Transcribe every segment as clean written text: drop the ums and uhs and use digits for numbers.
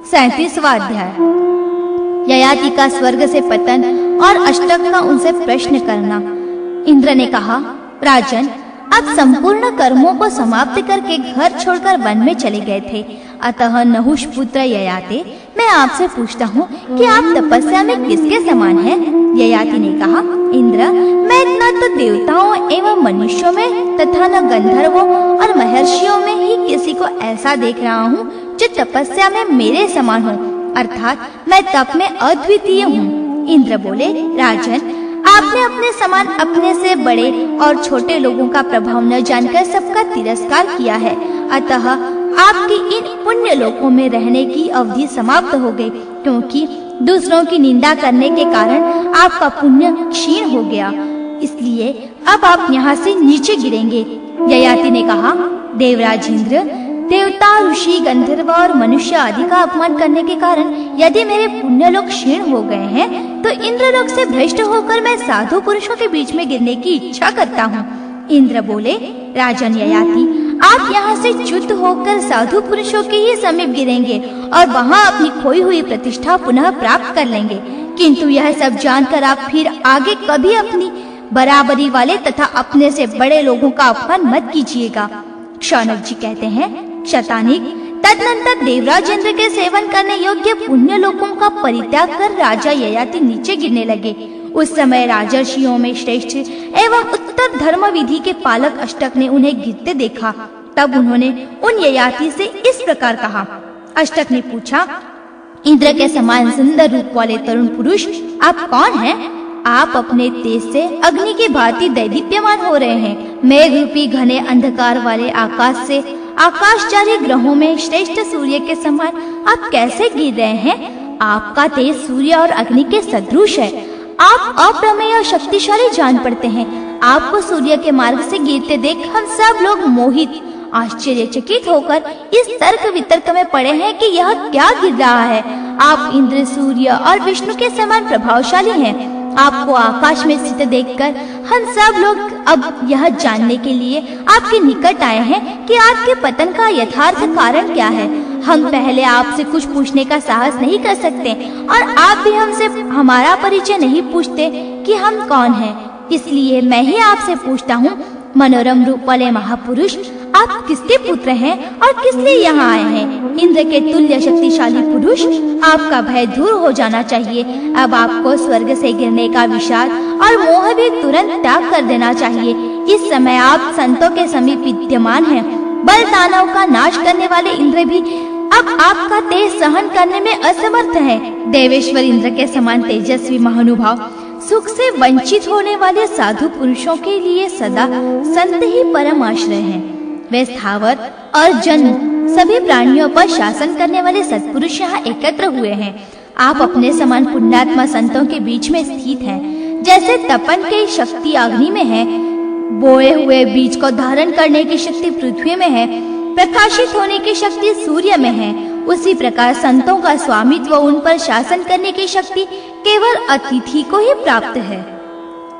37वां अध्याय। ययाति का स्वर्ग से पतन और अष्टक का उनसे प्रश्न करना। इंद्र ने कहा, राजन, आप संपूर्ण कर्मों को समाप्त करके घर छोड़कर वन में चले गए थे। अतः नहुष पुत्र ययाति, मैं आपसे पूछता हूँ कि आप तपस्या में किसके समान हैं? ययाति ने कहा, इंद्र, मैं न तो देवताओं एवं मनुष्यों में तथा न गंधर्वों और महर्षियों में ही किसी को ऐसा देख रहा हूँ जो तपस्या में मेरे समान हो, अर्थात मैं तप में अद्वितीय हूँ। इंद्र बोले, राजन, आपने अपने समान अपने से बड़े और छोटे लोगों का प्रभाव न जानकर सबका तिरस्कार किया है। अतः आपकी इन पुण्य लोकों में रहने की अवधि समाप्त हो गई, क्योंकि दूसरों की निंदा करने के कारण आपका पुण्य क्षीण हो गया। इसलिए अब आप यहाँ से नीचे गिरेंगे। ययाति ने कहा, देवराज इंद्र, देवता, ऋषि, गंधर्व और मनुष्य आदि का अपमान करने के कारण यदि मेरे पुण्य लोक क्षीण हो गए हैं, तो इंद्रलोक से भ्रष्ट होकर मैं साधु पुरुषों के बीच में गिरने की इच्छा करता हूँ। इंद्र बोले, राजन ययाति, आप यहाँ से च्युत होकर साधु पुरुषों के ही समीप गिरेंगे और वहाँ अपनी खोई हुई प्रतिष्ठा पुनः प्राप्त कर लेंगे। किंतु यह सब जानकर आप फिर आगे कभी अपनी बराबरी वाले तथा अपने से बड़े लोगों का अपमान मत कीजिएगा। शौनक जी कहते हैं, शतानिक, तदनंतर देवराज इंद्र के सेवन करने योग्य पुण्य लोकों का परित्याग कर राजा ययाति नीचे गिरने लगे। उस समय राजर्षियों में श्रेष्ठ एवं उत्तर धर्म विधि के पालक अष्टक ने उन्हें गिरते देखा। तब उन्होंने उन ययाति से इस प्रकार कहा। अष्टक ने पूछा, इंद्र के समान सुंदर रूप वाले तरुण पुरुष, आप कौन हैं? आप अपने तेज से अग्नि की भांति दैदीप्यमान हो रहे हैं। मेघ रूपी घने अंधकार वाले आकाश से आकाशचारी ग्रहों में श्रेष्ठ सूर्य के समान आप कैसे गिर रहे हैं? आपका तेज सूर्य और अग्नि के सदृश है। आप अप्रमेय और शक्तिशाली जान पड़ते हैं। आपको सूर्य के मार्ग से गिरते देख हम सब लोग मोहित, आश्चर्यचकित होकर इस तर्क वितर्क में पड़े हैं कि यह क्या गिर रहा है। आप इंद्र, सूर्य और विष्णु के समान प्रभावशाली हैं। आपको आकाश में स्थित देखकर हम सब लोग अब यह जानने के लिए आपके निकट आए हैं कि आपके पतन का यथार्थ कारण क्या है। हम पहले आपसे कुछ पूछने का साहस नहीं कर सकते और आप भी हमसे हमारा परिचय नहीं पूछते कि हम कौन हैं। इसलिए मैं ही आपसे पूछता हूँ, मनोरम रूप वाले महापुरुष, आप किसके पुत्र हैं और किस लिए यहाँ आए हैं? इंद्र के तुल्य शक्तिशाली पुरुष, आपका भय दूर हो जाना चाहिए। अब आपको स्वर्ग से गिरने का विषाद और मोह भी तुरंत त्याग कर देना चाहिए। इस समय आप संतों के समीप विद्यमान हैं। बल दानव का नाश करने वाले इंद्र भी अब आपका तेज सहन करने में असमर्थ है। देवेश्वर इंद्र के समान तेजस्वी महानुभाव, सुख से वंचित होने वाले साधु पुरुषों के लिए सदा संत ही परम आश्रय हैं। वे स्थावर और जन सभी प्राणियों पर शासन करने वाले सत्पुरुष यहाँ एकत्र हुए हैं। आप अपने समान पुण्यात्मा संतों के बीच में स्थित हैं। जैसे तपन की शक्ति अग्नि में है, बोए हुए बीज को धारण करने की शक्ति पृथ्वी में है, प्रकाशित होने की शक्ति सूर्य में है, उसी प्रकार संतों का स्वामित्व, उन पर शासन करने की शक्ति केवल अतिथि को ही प्राप्त है।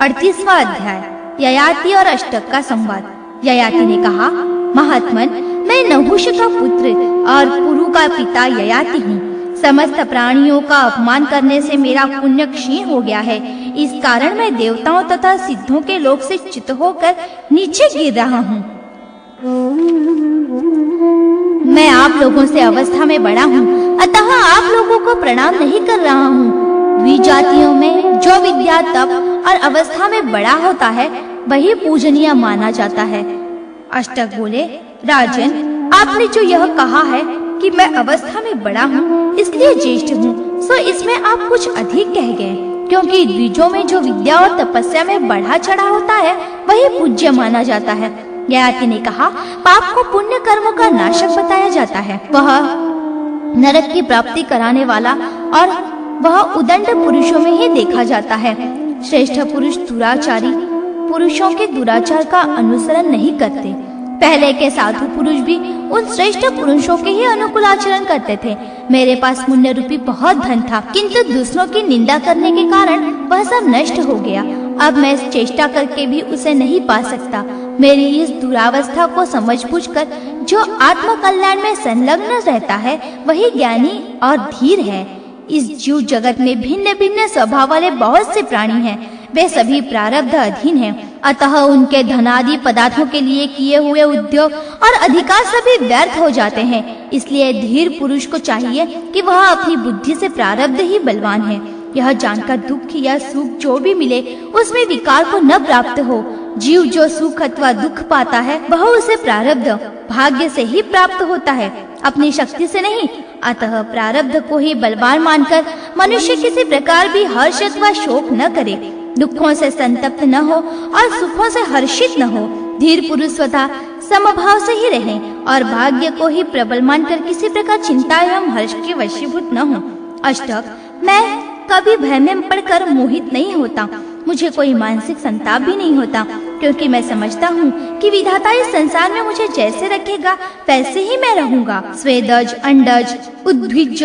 38वां अध्याय। ययाति और अष्टक का संवाद। ययाति ने कहा, महात्मन, मैं नहुष का पुत्र और पुरु का पिता ययाति हूँ। समस्त प्राणियों का अपमान करने से मेरा पुण्य क्षीण हो गया है। इस कारण मैं देवताओं तथा सिद्धों के लोक से च्युत होकर नीचे गिर रहा हूँ। मैं आप लोगों से अवस्था में बड़ा हूँ, अतः आप लोगों को प्रणाम नहीं कर रहा हूँ। द्विजातियों में जो विद्या, तप और अवस्था में बड़ा होता है, वही पूजनीय माना जाता है। अष्टक बोले, राजन, आपने जो यह कहा है कि मैं अवस्था में बड़ा हूँ इसलिए ज्येष्ठ हूँ, सो इसमें आप कुछ अधिक कह गए, क्योंकि द्विजों में जो विद्या और तपस्या में बढ़ा चढ़ा होता है वही पूज्य माना जाता है। ययाति ने कहा, पाप को पुण्य कर्मों का नाशक बताया जाता है। वह नरक की प्राप्ति कराने वाला और वह उदंड पुरुषों में ही देखा जाता है। श्रेष्ठ पुरुष दुराचारी पुरुषों के दुराचार का अनुसरण नहीं करते। पहले के साधु पुरुष भी उन श्रेष्ठ पुरुषों के ही अनुकूल आचरण करते थे। मेरे पास पुण्य रूपी बहुत धन था, किंतु दूसरों की निंदा करने के कारण वह सब नष्ट हो गया। अब मैं चेष्टा करके भी उसे नहीं पा सकता। मेरी इस दुरावस्था को समझ बूझकर जो आत्म कल्याण में संलग्न रहता है वही ज्ञानी और धीर है। इस जीव जगत में भिन्न भिन्न स्वभाव वाले बहुत से प्राणी हैं। वे सभी प्रारब्ध अधीन हैं, अतः उनके धनादि पदार्थों के लिए किए हुए उद्योग और अधिकार सभी व्यर्थ हो जाते हैं। इसलिए धीर पुरुष को चाहिए कि वह अपनी बुद्धि से प्रारब्ध ही बलवान है। यह जानकर दुख या सुख जो भी मिले उसमें विकार को न प्राप्त हो। जीव जो सुख अथवा दुख पाता है वह उसे प्रारब्ध भाग्य से ही प्राप्त होता है, अपनी शक्ति से नहीं। अतः प्रारब्ध को ही बलवान मानकर मनुष्य किसी प्रकार भी हर्ष अथवा शोक न करे, दुखों से संतप्त न हो और सुखों से हर्षित न हो। धीर पुरुष स्वतः समभाव से ही रहे और भाग्य को ही प्रबल मानकर किसी प्रकार चिंता एवं हर्ष के वशीभूत न हो। अष्टक, मैं कभी भय में पड़कर मोहित नहीं होता। मुझे कोई मानसिक संताप भी नहीं होता, क्योंकि मैं समझता हूँ कि विधाता इस संसार में मुझे जैसे रखेगा वैसे ही मैं रहूँगा। स्वेदज, अंडज, उद्भिज,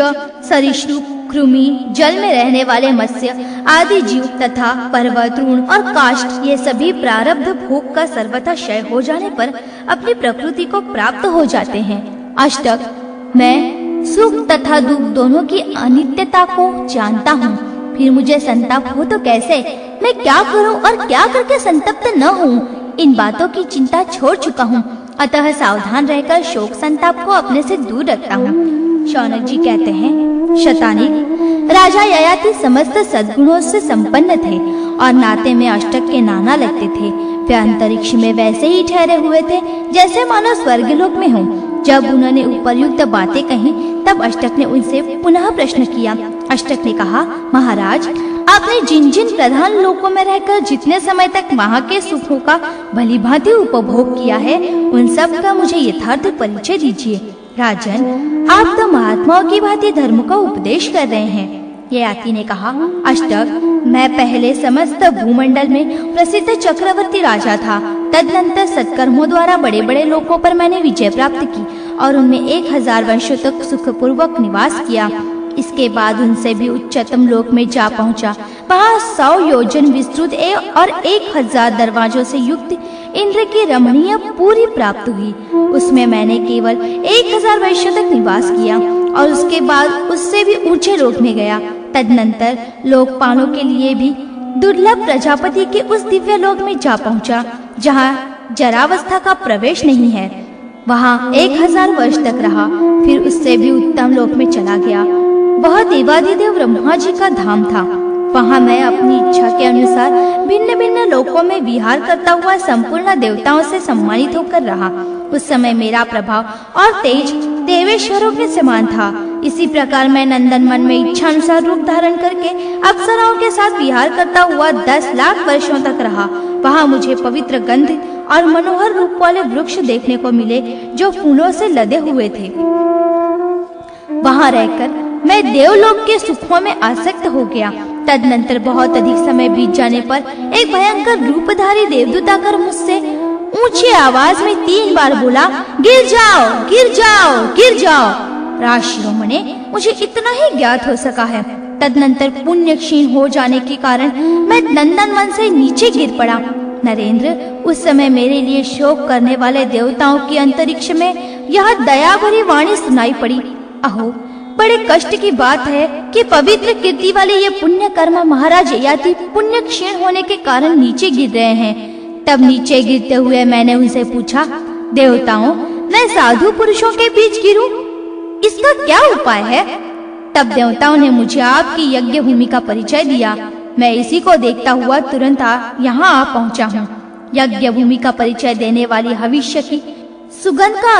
सरीसृप, कृमि, जल में रहने वाले मत्स्य आदि जीव तथा पर्वत, तृण और काष्ठ, ये सभी प्रारब्ध भोग का सर्वथा क्षय हो जाने पर अपनी प्रकृति को प्राप्त हो जाते हैं। अष्टक, मैं सुख तथा दुख दोनों की अनित्यता को जानता हूँ, फिर मुझे संताप हो तो कैसे? मैं क्या करूँ और क्या करके संतप्त न हूँ, इन बातों की चिंता छोड़ चुका हूँ। अतः सावधान रहकर शोक संताप को अपने से दूर रखता हूँ। शौनक जी कहते हैं, शतानिक, राजा ययाति समस्त सद्गुणों से संपन्न थे और नाते में अष्टक के नाना लगते थे। वे अंतरिक्ष में वैसे ही ठहरे हुए थे जैसे मानो स्वर्गलोक में हो। जब उन्होंने उपर्युक्त बातें कही तब अष्टक ने उनसे पुनः प्रश्न किया। अष्टक ने कहा, महाराज, आपने जिन जिन प्रधान लोकों में रहकर जितने समय तक वहाँ के सुखों का भलीभांति उपभोग किया है उन सब का मुझे यथार्थ परिचय दीजिए। राजन, आप तो महात्माओं की भांति धर्म का उपदेश कर रहे हैं। ययाति ने कहा, अष्टक, मैं पहले समस्त भूमंडल में प्रसिद्ध चक्रवर्ती राजा था। तदनंतर सत्कर्मों द्वारा बड़े बड़े लोकों पर मैंने विजय प्राप्त की और उनमें 1000 वर्षों तक सुखपूर्वक निवास किया। इसके बाद उनसे भी उच्चतम लोक में जा पहुंचा। वहाँ 100 योजन विस्तृत और 1000 दरवाजों से युक्त इंद्र की रमणीय पूरी प्राप्त हुई। उसमें मैंने केवल 1000 वर्षों तक निवास किया और उसके बाद उससे भी ऊंचे लोक में गया। तदनंतर लोकपालों के लिए भी दुर्लभ प्रजापति के उस दिव्य लोक में जा पहुंचा जहाँ जरावस्था का प्रवेश नहीं है। वहाँ 1000 वर्ष तक रहा, फिर उससे भी उत्तम लोक में चला गया। वह देवाधिदेव ब्रह्मा जी का धाम था। वहाँ मैं अपनी इच्छा के अनुसार भिन्न भिन्न लोकों में विहार करता हुआ संपूर्ण देवताओं से सम्मानित होकर रहा। उस समय मेरा प्रभाव और तेज देवेश्वरों के समान था। इसी प्रकार मैं नंदन वन में इच्छा अनुसार रूप धारण करके अप्सराओं के साथ विहार करता हुआ 10 लाख वर्षों तक रहा। वहाँ मुझे पवित्र गंध और मनोहर रूप वाले वृक्ष देखने को मिले जो फूलों से लदे हुए थे। वहाँ रहकर मैं देवलोक के सुखों में आसक्त हो गया। तदनंतर बहुत अधिक समय बीत जाने पर एक भयंकर रूपधारी देवदूत आकर मुझसे ऊंची आवाज में 3 बार बोला, गिर जाओ, गिर जाओ, गिर जाओ। राजशिरोमणे, मुझे इतना ही ज्ञात हो सका है। तदनंतर पुण्य क्षीण हो जाने के कारण मैं नंदन वन से नीचे गिर पड़ा। नरेंद्र, उस समय मेरे लिए शोक करने वाले देवताओं की अंतरिक्ष में यह दया भरी वाणी सुनाई पड़ी। अहो, बड़े कष्ट की बात है कि पवित्र कीर्ति वाले ये पुण्य कर्म महाराज ययाति पुण्य क्षीण होने के कारण नीचे गिर रहे हैं। तब नीचे गिरते हुए मैंने उनसे पूछा, देवताओं, मैं साधु पुरुषों के बीच गिरूं, इसका क्या उपाय है? तब देवताओं ने मुझे आपकी यज्ञ भूमि का परिचय दिया। मैं इसी को देखता हुआ तुरंत यहाँ आ पहुँचा हूँ। यज्ञ भूमि का परिचय देने वाली भविष्य की सुगंध का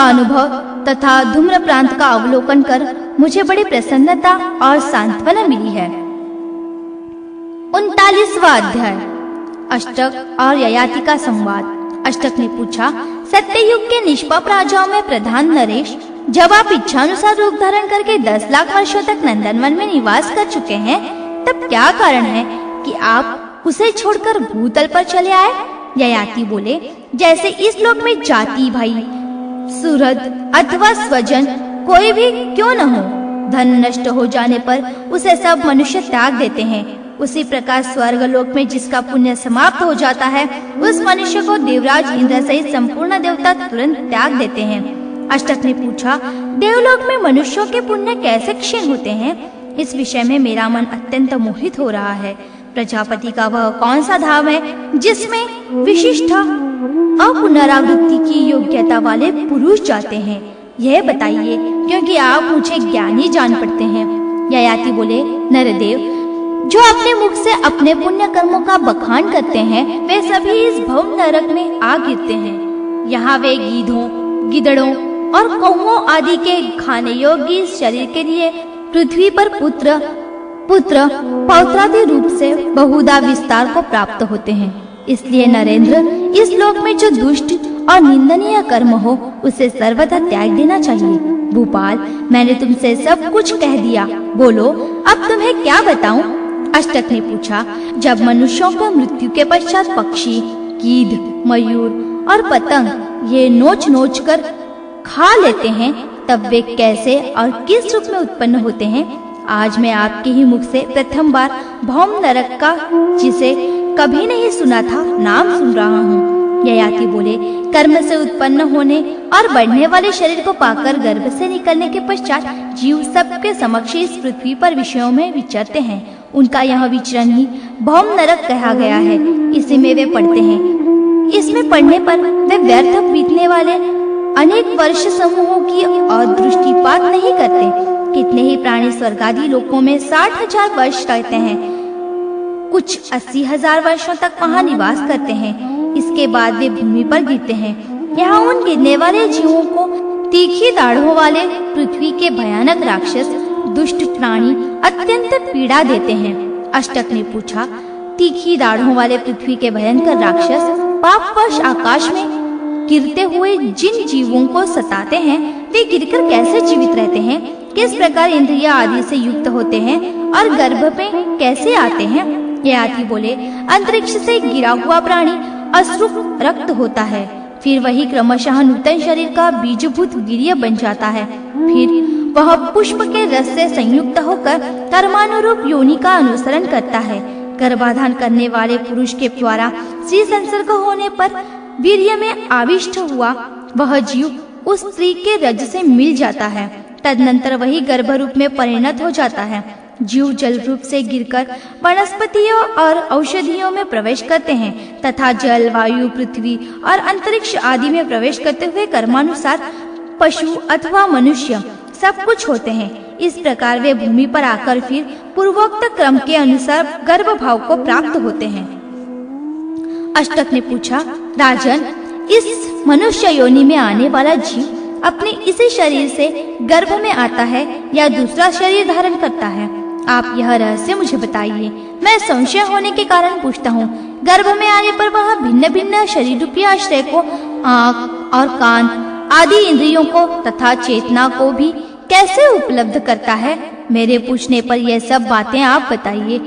अनुभव तथा धूम्र प्रांत का अवलोकन कर मुझे बड़ी प्रसन्नता और सांत्वना मिली है। 39वां अध्याय, अष्टक और ययाति का संवाद। अष्टक ने पूछा, सत्ययुग के निष्पाप राजाओं में प्रधान नरेश, जब आप इच्छानुसार रूप धारण करके 10 लाख वर्षों तक नंदनवन में निवास कर चुके हैं, तब क्या कारण है कि आप उसे छोड़कर भूतल पर चले आए? ययाति बोले, जैसे इस लोक में जाति भाई, सुहृद अथवा स्वजन कोई भी क्यों न हो, धन नष्ट हो जाने पर उसे सब मनुष्य त्याग देते हैं। उसी प्रकार स्वर्गलोक में जिसका पुण्य समाप्त हो जाता है, उस मनुष्य को देवराज इंद्र सहित संपूर्ण देवता तुरंत त्याग देते हैं। अष्टक ने पूछा, देवलोक में मनुष्यों के पुण्य कैसे क्षीण होते हैं? इस विषय में मेरा मन अत्यंत मोहित हो रहा है। प्रजापति का वह कौन सा धाम है जिसमें विशिष्ट अपुनरावृत्ति की योग्यता वाले पुरुष जाते हैं? यह बताइए, क्योंकि आप मुझे ज्ञानी जान पड़ते हैं। ययाति बोले, नरदेव, जो अपने मुख से अपने पुण्य कर्मों का बखान करते हैं, वे सभी इस भव नरक में आ गिरते हैं। यहाँ वे गीधों, गिदड़ों और कौओं आदि के खाने योग्य इस शरीर के लिए पृथ्वी पर पुत्र पौत्रादि रूप से बहुधा विस्तार को प्राप्त होते हैं। इसलिए नरेंद्र, इस लोक में जो दुष्ट और निंदनीय कर्म हो, उसे सर्वथा त्याग देना चाहिए। भूपाल, मैंने तुमसे सब कुछ कह दिया, बोलो अब तुम्हें क्या बताऊं? अष्टक ने पूछा, जब मनुष्यों को मृत्यु के पश्चात पक्षी, गीध, मयूर और पतंग ये नोच कर खा लेते हैं, तब वे कैसे और किस रूप में उत्पन्न होते हैं? आज मैं आपके ही मुख से प्रथम बार भौम नरक का, जिसे कभी नहीं सुना था, नाम सुन रहा हूँ। ययाति बोले, कर्म से उत्पन्न होने और बढ़ने वाले शरीर को पाकर गर्भ से निकलने के पश्चात जीव सबके समक्ष इस पृथ्वी पर विषयों में विचरते हैं। उनका यह विचरण ही भौम नरक कहा गया है। इसी में वे पढ़ते हैं। इसमें पढ़ने पर वे व्यर्थ बीतने वाले अनेक वर्ष समूहों की अदृष्टिपात नहीं करते। कितने ही प्राणी स्वर्गादि लोकों में 60,000 वर्ष रहते हैं, कुछ 80,000 वर्षों तक वहाँ निवास करते हैं। इसके बाद वे भूमि पर गिरते हैं। यहाँ उन गिरने वाले जीवों को तीखी दाढ़ों वाले पृथ्वी के भयानक राक्षस, दुष्ट प्राणी अत्यंत पीड़ा देते हैं। अष्टक ने पूछा, तीखी दाढ़ों वाले पृथ्वी के भयंकर राक्षस पापवश आकाश में गिरते हुए जिन जीवों को सताते हैं, वे गिरकर कैसे जीवित रहते हैं? किस प्रकार इंद्रिया आदि से युक्त होते हैं और गर्भ में कैसे आते हैं? ययाति बोले, अंतरिक्ष से गिरा हुआ प्राणी अश्रु रक्त होता है, फिर वही क्रमशः नूतन शरीर का बीजभूत वीर्य बन जाता है। फिर वह पुष्प के रस से संयुक्त होकर कर्मानुरूप योनि का अनुसरण करता है। गर्भाधान करने वाले पुरुष के द्वारा स्त्री संसर्ग होने पर वीर्य में आविष्ट हुआ वह जीव उस स्त्री के रज से मिल जाता है। तदनंतर वही गर्भ रूप में परिणत हो जाता है। जीव जल रूप से गिरकर वनस्पतियों और औषधियों में प्रवेश करते हैं तथा जल, वायु, पृथ्वी और अंतरिक्ष आदि में प्रवेश करते हुए कर्मानुसार पशु अथवा मनुष्य सब कुछ होते हैं। इस प्रकार वे भूमि पर आकर फिर पूर्वोक्त क्रम के अनुसार गर्भ भाव को प्राप्त होते हैं। अष्टक ने पूछा, राजन, इस मनुष्य योनि में आने वाला जीव अपने इसी शरीर से गर्भ में आता है या दूसरा शरीर धारण करता है? आप यह रहस्य मुझे बताइए। मैं संशय होने के कारण पूछता हूँ। गर्भ में आने पर वह भिन्न भिन्न शरीर रूपी आश्रय को, आँख और कान आदि इंद्रियों को तथा चेतना को भी कैसे उपलब्ध करता है? मेरे पूछने पर यह सब बातें आप बताइए।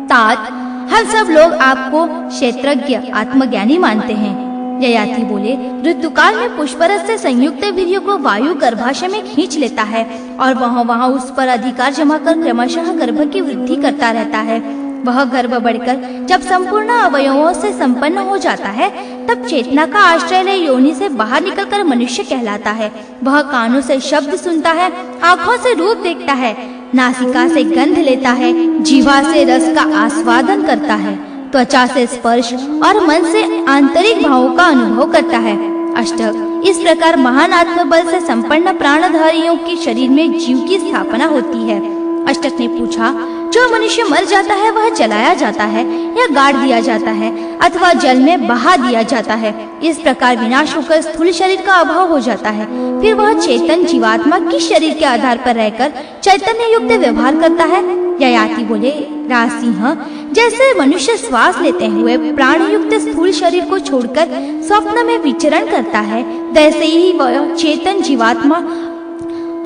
तात, हम सब लोग आपको क्षेत्रज्ञ आत्मज्ञानी मानते हैं। ययाति बोले, ऋतुकाल में पुष्परस से संयुक्त वीर्य को वायु गर्भाशय में खींच लेता है और वहाँ उस पर अधिकार जमा कर क्रमशः गर्भ की वृद्धि करता रहता है। वह गर्भ बढ़कर जब संपूर्ण अवयवों से संपन्न हो जाता है, तब चेतना का आश्रय ले योनि से बाहर निकलकर मनुष्य कहलाता है। वह कानों से शब्द सुनता है, आँखों से रूप देखता है, नासिका से गंध लेता है, जीवा से रस का आस्वादन करता है, त्वचा से स्पर्श और मन से आंतरिक भावों का अनुभव करता है। अष्टक, इस प्रकार महान आत्मबल से संपन्न प्राणधारियों के शरीर में जीव की स्थापना होती है। अष्टक ने पूछा, जो मनुष्य मर जाता है वह जलाया जाता है या गाड़ दिया जाता है अथवा जल में बहा दिया जाता है। इस प्रकार विनाश होकर स्थूल शरीर का अभाव हो जाता है। फिर वह चेतन जीवात्मा किस शरीर के आधार पर रहकर चैतन्य युक्त व्यवहार करता है? ययाति बोले, राजसिंह, जैसे मनुष्य श्वास लेते हुए प्राण युक्त स्थूल शरीर को छोड़कर स्वप्न में विचरण करता है, वैसे ही वह चेतन जीवात्मा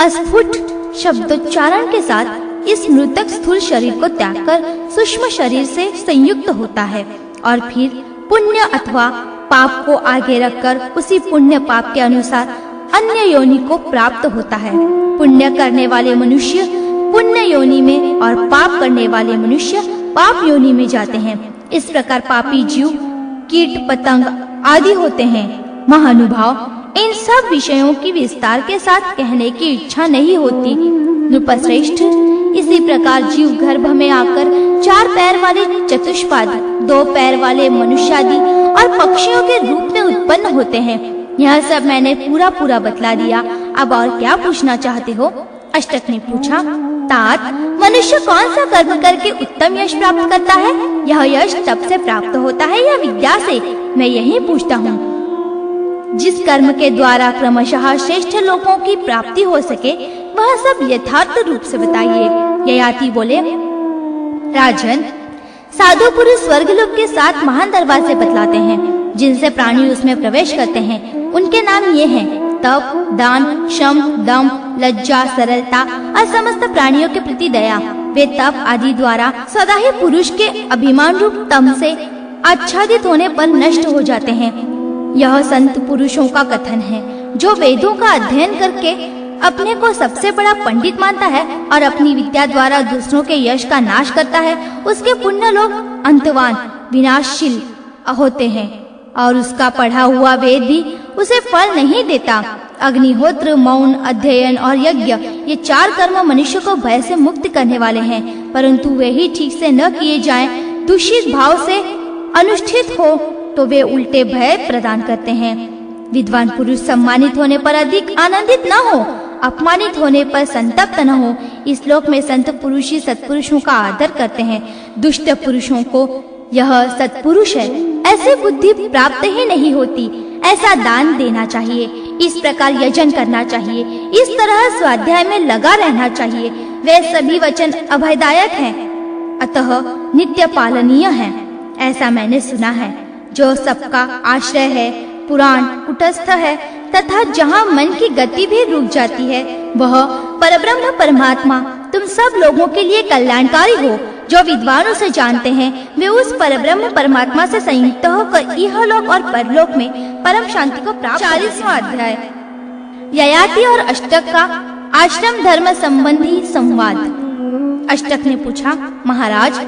अस्फुट शब्दोच्चारण के साथ इस मृतक स्थूल शरीर को त्याग कर सूक्ष्म शरीर से संयुक्त होता है और फिर पुण्य अथवा पाप को आगे रखकर उसी पुण्य पाप के अनुसार अन्य योनि को प्राप्त होता है। पुण्य करने वाले मनुष्य पुण्य योनि में और पाप करने वाले मनुष्य पाप योनि में जाते हैं। इस प्रकार पापी जीव कीट पतंग आदि होते हैं। महानुभाव, इन सब विषयों की विस्तार के साथ कहने की इच्छा नहीं होती। नृपश्रेष्ठ, इसी प्रकार जीव गर्भ में आकर 4 पैर वाले चतुष्पाद, 2 पैर वाले मनुष्यादि और पक्षियों के रूप में उत्पन्न होते हैं। यह सब मैंने पूरा बतला दिया। अब और क्या पूछना चाहते हो? अष्टक ने पूछा। तात, मनुष्य कौन सा कर्म करके उत्तम यश प्राप्त करता है? यह यश तप से प्राप्त होता है या विद्या से? मैं यही पूछता हूँ। जिस कर्म के द्वारा क्रमशः श्रेष्ठ लोगों की प्राप्ति हो सके, वह सब यथार्थ रूप से बताइए। ययाति बोले, राजन, साधु पुरुष स्वर्गलोक के 7 महान दरवाजे बतलाते हैं, जिनसे प्राणी उसमें प्रवेश करते हैं। उनके नाम ये हैं: तप, दान, शम, दम, लज्जा, सरलता और समस्त प्राणियों के प्रति दया। वे तप आदि द्वारा सदा ही पुरुष के अभिमान रूप तम से आच्छादित होने पर नष्ट हो जाते हैं। यह संत पुरुषों का कथन है। जो वेदों का अध्ययन करके अपने को सबसे बड़ा पंडित मानता है और अपनी विद्या द्वारा दूसरों के यश का नाश करता है, उसके पुण्य लोग अंतवान विनाशशील होते हैं और उसका पढ़ा हुआ वेद भी उसे फल नहीं देता। अग्निहोत्र, मौन, अध्ययन और यज्ञ, ये 4 कर्म मनुष्य को भय से मुक्त करने वाले हैं, परंतु वे ही ठीक से न किए जाएं, दूषित भाव से अनुष्ठित हो तो वे उल्टे भय प्रदान करते हैं। विद्वान पुरुष सम्मानित होने पर अधिक आनंदित न हो, अपमानित होने पर संतप्त न हो। इस लोक में संत पुरुष ही सत्पुरुषों का आदर करते हैं। दुष्ट पुरुषों को यह सत्पुरुष है ऐसी बुद्धि प्राप्त ही नहीं होती। ऐसा दान देना चाहिए, इस प्रकार यजन करना चाहिए, इस तरह स्वाध्याय में लगा रहना चाहिए। वे सभी वचन अभयदायक हैं, अतः नित्य पालनीय हैं, ऐसा मैंने सुना है। जो सबका आश्रय है, पुराण कुटस्थ है तथा जहाँ मन की गति भी रुक जाती है, वह परब्रह्म परमात्मा तुम सब लोगों के लिए कल्याणकारी हो। जो विद्वान उसे जानते हैं, वे उस परब्रह्म परमात्मा से संयुक्त होकर इहलोक और परलोक में परम शांति को प्राप्त। 40वां अध्याय, ययाति और अष्टक का आश्रम धर्म संबंधी संवाद। अष्टक ने पूछा, महाराज,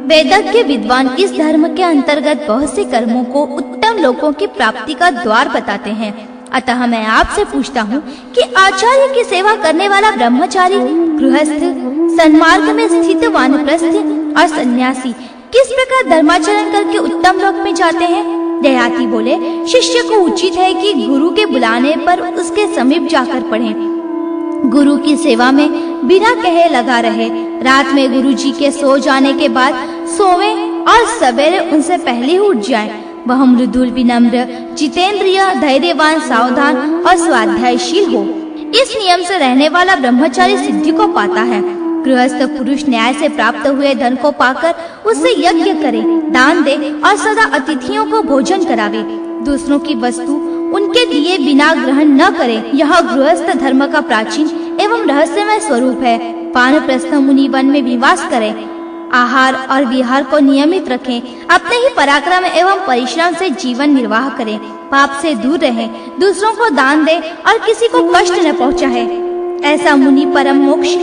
वेदज्ञ विद्वान इस धर्म के अंतर्गत बहुत से कर्मों को उत्तम लोगों की प्राप्ति का द्वार बताते हैं। अतः मैं आपसे पूछता हूँ कि आचार्य की सेवा करने वाला ब्रह्मचारी, गृहस्थ, सन्मार्ग में स्थित वानप्रस्थ और सन्यासी किस प्रकार धर्माचरण करके उत्तम लोक में जाते हैं? ययाति बोले, शिष्य को उचित है कि गुरु के बुलाने पर उसके समीप जाकर पढ़े, गुरु की सेवा में बिना कहे लगा रहे, रात में गुरु जी के सो जाने के बाद सोवे और सवेरे उनसे पहले उठ जाए। वह मृदुल, विनम्र, जितेंद्रिय, धैर्यवान, सावधान और स्वाध्यायशील हो। इस नियम से रहने वाला ब्रह्मचारी सिद्धि को पाता है। गृहस्थ पुरुष न्याय से प्राप्त हुए धन को पाकर उससे यज्ञ करे, दान दे और सदा अतिथियों को भोजन करावे। दूसरों की वस्तु उनके दिए बिना ग्रहण न करे। यह गृहस्थ धर्म का प्राचीन एवं रहस्यमय स्वरूप है। वानप्रस्थ मुनि वन में निवास करे, आहार और विहार को नियमित रखें, अपने ही पराक्रम एवं परिश्रम से जीवन निर्वाह करें, पाप से दूर रहें, दूसरों को दान दे और किसी को कष्ट न पहुंचाए। ऐसा मुनि परम मोक्ष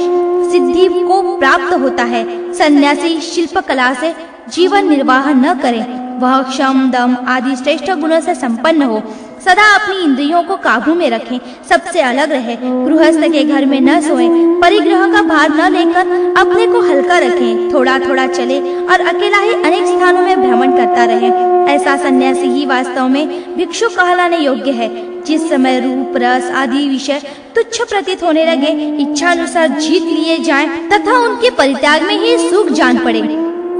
सिद्धि को प्राप्त होता है। सन्यासी शिल्प कला से जीवन निर्वाह न करे, वह क्षम, दम आदि श्रेष्ठ गुणों से संपन्न हो, सदा अपनी इंद्रियों को काबू में रखें, सबसे अलग रहे, गृहस्थ के घर में न सोए, परिग्रह का भार न लेकर अपने को हल्का रखें, थोड़ा थोड़ा चले और अकेला ही अनेक स्थानों में भ्रमण करता रहे। ऐसा सन्यासी ही वास्तव में भिक्षु कहलाने योग्य है। जिस समय रूप, रस आदि विषय तुच्छ प्रतीत होने लगे, इच्छानुसार जीत लिए जाएं तथा उनके परित्याग में ही सुख जान पड़े,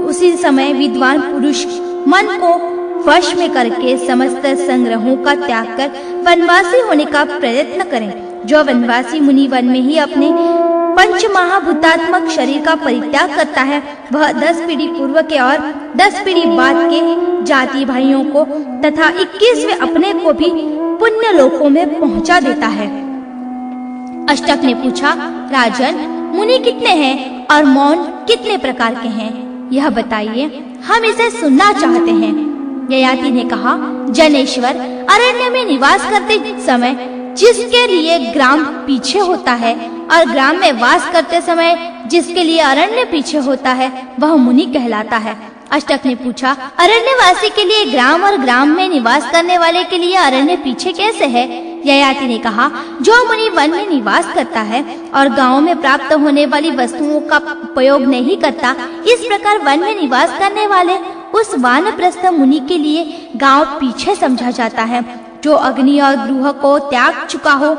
उसी समय विद्वान पुरुष मन को वश में करके समस्त संग्रहों का त्याग कर वनवासी होने का प्रयत्न करें। जो वनवासी मुनि वन में ही अपने पंच महाभूतात्मक शरीर का परित्याग करता है, वह 10 पीढ़ी पूर्व के और 10 पीढ़ी बाद के जाति भाइयों को तथा 21वें अपने को भी पुण्य लोकों में पहुंचा देता है। अष्टक ने पूछा, राजन, मुनि कितने हैं और मौन कितने प्रकार के हैं, यह बताइए, हम इसे सुनना चाहते हैं। ययाति ने कहा, जनेश्वर, अरण्य में निवास करते समय जिसके लिए ग्राम पीछे होता है और ग्राम में वास करते समय जिसके लिए अरण्य पीछे होता है वह मुनि कहलाता है। अष्टक ने पूछा, अरण्यवासी के लिए ग्राम और ग्राम में निवास करने वाले के लिए अरण्य पीछे कैसे है? ययाति ने कहा, जो मुनि वन में निवास करता है और गांव में प्राप्त होने वाली वस्तुओं का उपयोग नहीं करता, इस प्रकार वन में निवास करने वाले उस वानप्रस्थ मुनि के लिए गांव पीछे समझा जाता है। जो अग्नि और गृह को त्याग चुका हो,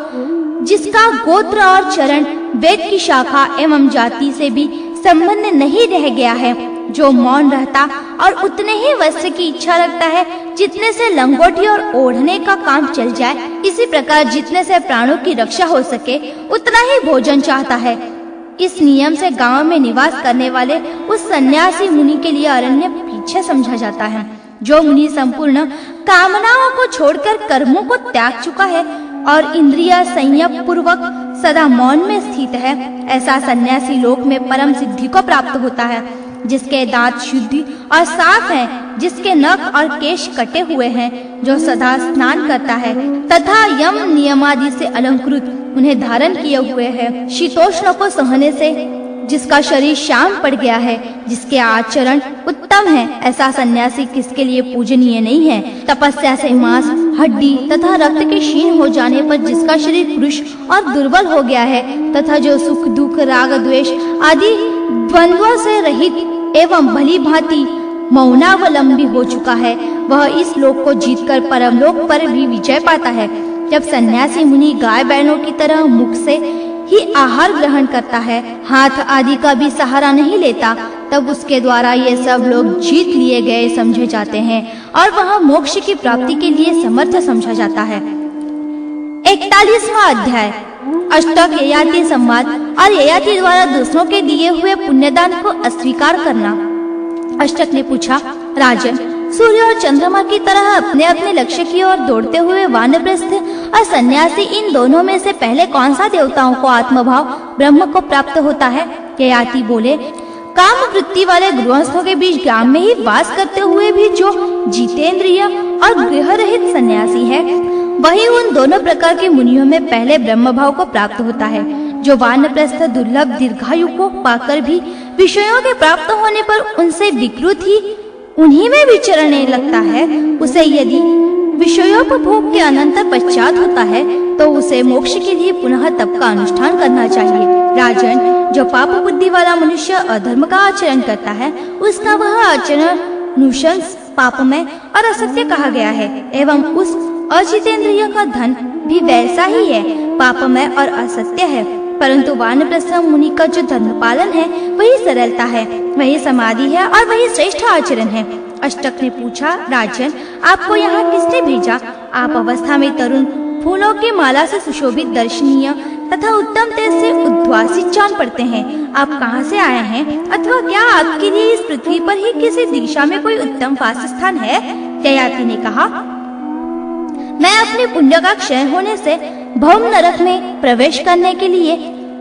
जिसका गोत्र और चरण, वेद की शाखा एवं जाति से भी संबंध नहीं रह गया है, जो मौन रहता और उतने ही वस्त्र की इच्छा रखता है जितने से लंगोटी और ओढ़ने का काम चल जाए, इसी प्रकार जितने से प्राणों की रक्षा हो सके उतना ही भोजन चाहता है। इस नियम से गांव में निवास करने वाले उस सन्यासी मुनि के लिए अरण्य पीछे समझा जाता है। जो मुनि संपूर्ण कामनाओं को छोड़कर कर्मों को त्याग चुका है और इंद्रिय संयम पूर्वक सदा मौन में स्थित है, ऐसा सन्यासी लोक में परम सिद्धि को प्राप्त होता है। जिसके दांत शुद्ध और साफ हैं, जिसके नख और केश कटे हुए हैं, जो सदा स्नान करता है तथा यम नियमादि से अलंकृत उन्हें धारण किए हुए है, शीतोष्ण को सहने से जिसका शरीर श्याम पड़ गया है, जिसके आचरण उत्तम है, ऐसा सन्यासी किसके लिए पूजनीय नहीं है। तपस्या से मांस, हड्डी तथा रक्त के क्षीण हो जाने पर जिसका शरीर पुरुष और दुर्बल हो गया है तथा जो सुख दुख राग द्वेष आदि द्वंद्वों से रहित एवं भली भांति मौनावलंबी हो चुका है, वह इस लोक को जीतकर परमलोक पर भी विजय पाता है। जब सन्यासी मुनि गाय बैलों की तरह मुख से ही आहार ग्रहण करता है, हाथ आदि का भी सहारा नहीं लेता, तब उसके द्वारा ये सब लोग जीत लिए गए समझे जाते हैं और वह मोक्ष की प्राप्ति के लिए समर्थ समझा जाता है। 41वां अध्याय अष्टक ययाति संवाद और ययाति द्वारा दूसरों के दिए हुए पुण्यदान को अस्वीकार करना। अष्टक ने पूछा, राजन, सूर्य और चंद्रमा की तरह अपने अपने लक्ष्य की ओर दौड़ते हुए वानप्रस्थ और सन्यासी, इन दोनों में से पहले कौन सा देवताओं को आत्मभाव ब्रह्म को प्राप्त होता है? ययाति बोले, काम वृत्ति वाले गृहस्थों के बीच ग्राम में ही वास करते हुए भी जो जितेंद्रिय और गृह रहित सन्यासी है, वही उन दोनों प्रकार के मुनियों में पहले ब्रह्म भाव को प्राप्त होता है। जो वानप्रस्थ दुर्लभ दीर्घायु को पाकर भी विषयों के प्राप्त होने पर उनसे विकृत ही उन्हीं में विचरने लगता है, उसे यदि विषयोपभोग के अनंतर पश्चात होता है तो उसे मोक्ष के लिए पुनः तप का अनुष्ठान करना चाहिए। राजन, जो पाप बुद्धि वाला मनुष्य अधर्म का आचरण करता है, उसका वह आचरण नुशंस, पापमय और असत्य कहा गया है, एवं उस अजितेंद्रिय का धन भी वैसा ही है, पापमय और असत्य है। परंतु वानप्रस्थ मुनि का जो धर्म पालन है वही सरलता है, वही समाधि है और वही श्रेष्ठ आचरण है। अष्टक ने पूछा, राजन, आपको यहाँ किसने भेजा? आप अवस्था में तरुण, फूलों की माला से सुशोभित, दर्शनीय तथा उत्तम तेज से उद्वासित जान पड़ते हैं। आप कहाँ से आए हैं? अथवा क्या आपके लिए इस पृथ्वी पर ही किसी दिशा में कोई उत्तम वास स्थान है? ययाति ने कहा, मैं अपने पुण्य का क्षय होने से भौम नरक में प्रवेश करने के लिए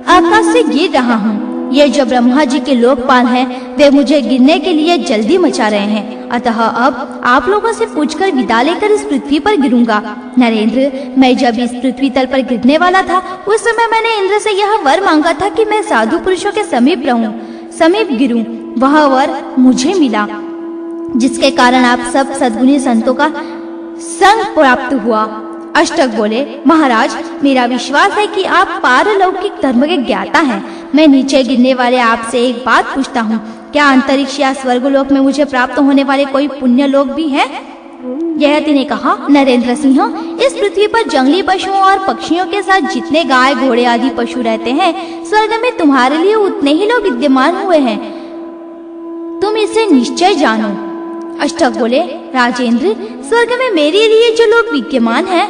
आकाश से गिर रहा हूँ। ये जो ब्रह्मा जी के लोकपाल हैं, वे मुझे गिरने के लिए जल्दी मचा रहे हैं। अतः अब आप लोगों से पूछकर विदा लेकर इस पृथ्वी पर गिरूंगा। नरेंद्र, मैं जब इस पृथ्वी तल पर गिरने वाला था, उस समय मैंने इंद्र से यह वर मांगा था कि मैं साधु पुरुषों के समीप रहूं, समीप गिरूं। वह वर मुझे मिला, जिसके कारण आप सब सद्गुणी संतों का संग प्राप्त हुआ। अष्टक बोले, महाराज, मेरा विश्वास है कि आप पारलौकिक धर्म के ज्ञाता हैं। मैं नीचे गिरने वाले आपसे एक बात पूछता हूँ, क्या अंतरिक्ष या स्वर्गलोक में मुझे प्राप्त होने वाले कोई पुण्य लोक भी है? ययाति ने कहा, नरेंद्र सिंह, इस पृथ्वी पर जंगली पशुओं और पक्षियों के साथ जितने गाय, घोड़े आदि पशु रहते हैं, स्वर्ग में तुम्हारे लिए उतने ही लोग विद्यमान हुए हैं। तुम इसे निश्चय जानो। अष्टक बोले, राजेंद्र, स्वर्ग में मेरे लिए जो लोग विद्यमान हैं,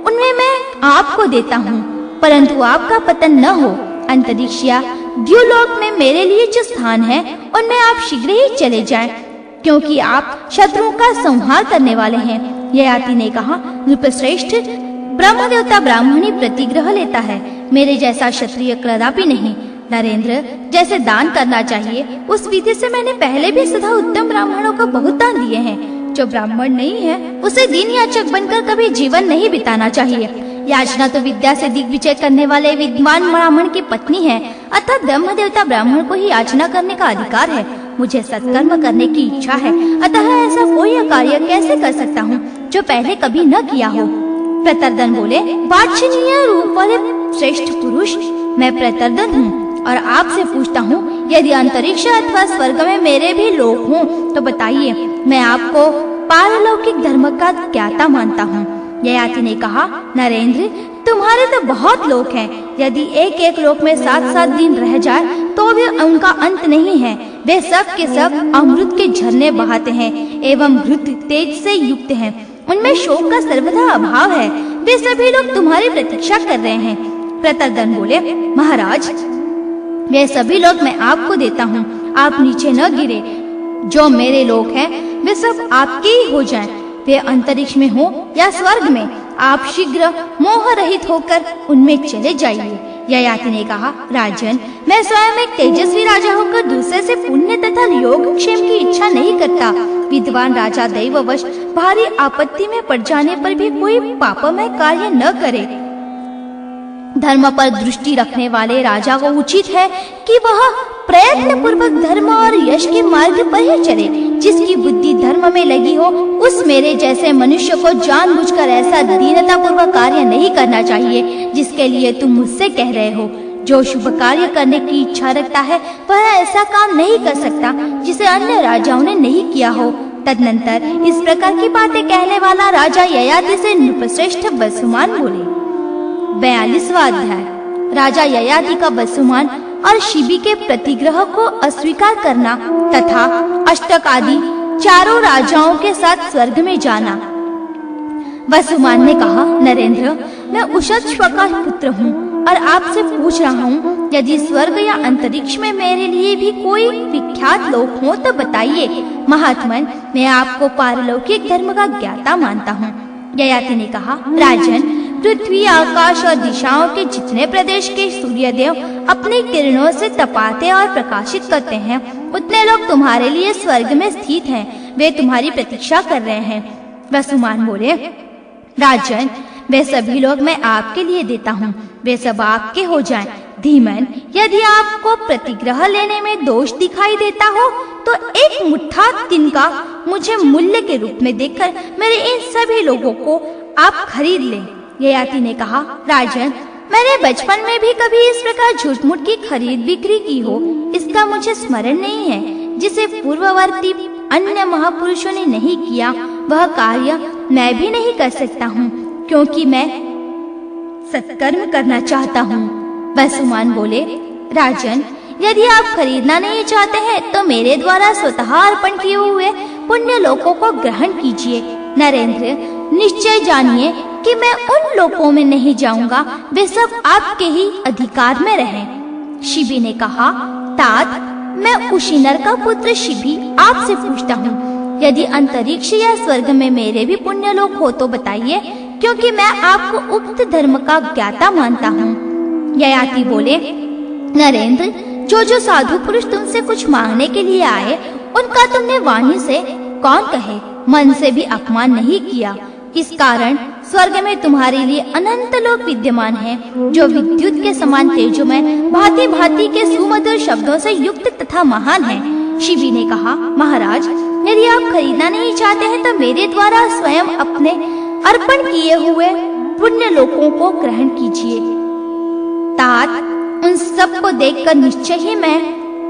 उनमें मैं आपको देता हूँ, परंतु आपका पतन न हो। अंतरिक्ष या द्युलोक में मेरे लिए जो स्थान है, उनमें आप शीघ्र ही चले जाएं, क्योंकि आप शत्रुओं का संहार करने वाले हैं। ययाति ने कहा, नृपश्रेष्ठ, ब्रह्म देवता ब्राह्मणी प्रतिग्रह लेता है, मेरे जैसा क्षत्रिय कदापि नहीं। नरेंद्र, जैसे दान करना चाहिए उस विधि से मैंने पहले भी सदा उत्तम ब्राह्मणों को बहुत दान दिए हैं। जो ब्राह्मण नहीं है, उसे दीन याचक बनकर कभी जीवन नहीं बिताना चाहिए। याचना तो विद्या से दिग्विजय करने वाले विद्वान ब्राह्मण की पत्नी है, अतः ब्रह्म देवता ब्राह्मण को ही याचना करने का अधिकार है। मुझे सत्कर्म करने की इच्छा है, अतः ऐसा कोई कार्य कैसे कर सकता हूँ जो पहले कभी न किया हो। प्रतर्दन बोले, वांछनीय रूप वाले श्रेष्ठ पुरुष, मैं प्रतर्दन हूँ और आपसे पूछता हूँ, यदि अंतरिक्ष अथवा स्वर्ग में मेरे भी लोक हों तो बताइए, मैं आपको पारलौकिक धर्म का ज्ञाता मानता हूँ। ययाति ने कहा, नरेंद्र, तुम्हारे तो बहुत लोक हैं। यदि एक एक लोक में 7-7 दिन रह जाए तो भी उनका अंत नहीं है। वे सब के सब अमृत के झरने बहाते हैं एवं घृत तेज से युक्त हैं। उनमें शोक का सर्वथा अभाव है। वे सभी लोग तुम्हारी प्रतीक्षा कर रहे हैं। प्रतर्दन बोले, महाराज, वे सभी लोग मैं आपको देता हूँ, आप नीचे न गिरे। जो मेरे लोग हैं वे सब आपके ही हो जाएं, वे अंतरिक्ष में हो या स्वर्ग में। आप शीघ्र मोह रहित होकर उनमें चले जाइए। ययाति ने कहा, राजन, मैं स्वयं एक तेजस्वी राजा होकर दूसरे से पुण्य तथा योगक्षेम की इच्छा नहीं करता। विद्वान राजा दैववश भारी आपत्ति में पड़ जाने पर भी कोई पापमय कार्य न करे। धर्म पर दृष्टि रखने वाले राजा को उचित है कि वह प्रयत्न पूर्वक धर्म और यश के मार्ग पर ही चले। जिसकी बुद्धि धर्म में लगी हो, उस मेरे जैसे मनुष्य को जानबूझकर ऐसा दीनता पूर्वक कार्य नहीं करना चाहिए जिसके लिए तुम मुझसे कह रहे हो। जो शुभ कार्य करने की इच्छा रखता है वह ऐसा काम नहीं कर सकता जिसे अन्य राजाओं ने नहीं किया हो। तदनंतर इस प्रकार की बातें कहने वाला राजा ययाति से नृपश्रेष्ठ वसुमान बोले। 42वां अध्याय। राजा ययाति का वसुमान और शिबी के प्रतिग्रह को अस्वीकार करना तथा अष्टक आदि चारों राजाओं के साथ स्वर्ग में जाना। वसुमान ने कहा, नरेंद्र, मैं उषश्व का पुत्र हूँ और आपसे पूछ रहा हूँ, यदि स्वर्ग या अंतरिक्ष में मेरे लिए भी कोई विख्यात लोक हो तो बताइए। महात्मन, मैं आपको पारलौकिक धर्म का ज्ञाता मानता हूँ। ययाति ने कहा, राजन, पृथ्वी, आकाश और दिशाओं के जितने प्रदेश के सूर्यदेव अपनी किरणों से तपाते और प्रकाशित करते हैं, उतने लोग तुम्हारे लिए स्वर्ग में स्थित हैं। वे तुम्हारी प्रतीक्षा कर रहे हैं। वसुमान बोले, राजन, वे सभी लोग मैं आपके लिए देता हूँ, वे सब आपके हो जाएं। धीमन, यदि आपको प्रतिग्रह लेने में दोष दिखाई देता हो तो एक मुट्ठा तिनका मुझे मूल्य के रूप में देकर मेरे इन सभी लोगों को आप खरीद लें। ययाति ने कहा, राजन, मैंने बचपन में भी कभी इस प्रकार झूठ-मूठ की खरीद बिक्री की हो इसका मुझे स्मरण नहीं है। जिसे पूर्ववर्ती अन्य महापुरुषों ने नहीं किया वह कार्य मैं भी नहीं कर सकता हूँ, क्योंकि मैं सत्कर्म करना चाहता हूँ। वसुमान बोले, राजन, यदि आप खरीदना नहीं चाहते हैं तो मेरे द्वारा स्वतः अर्पण किए हुए पुण्य लोकों को ग्रहण कीजिए। नरेंद्र, निश्चय जानिए कि मैं उन लोकों में नहीं जाऊंगा, वे सब आपके ही अधिकार में रहें। शिबी ने कहा, तात, मैं उशिनर का पुत्र शिबी आपसे पूछता हूँ, यदि अंतरिक्ष या स्वर्ग में मेरे भी पुण्य लोक हो तो बताइए, क्योंकि मैं आपको उक्त धर्म का ज्ञाता मानता हूँ। ययाति बोले, नरेंद्र, जो साधु पुरुष तुमसे कुछ मांगने के लिए आए उनका तुमने वाणी से कौन कहे मन से भी अपमान नहीं किया। इस कारण स्वर्ग में तुम्हारे लिए अनंत लोक विद्यमान हैं, जो विद्युत के समान तेजोमय भांति भांति के सुमधुर शब्दों से युक्त तथा महान हैं। शिबी ने कहा, महाराज, यदि आप खरीदना नहीं चाहते हैं तो मेरे द्वारा स्वयं अपने अर्पण किए हुए पुण्य लोकों को ग्रहण कीजिए। तात, उन सब को देखकर निश्चय ही मैं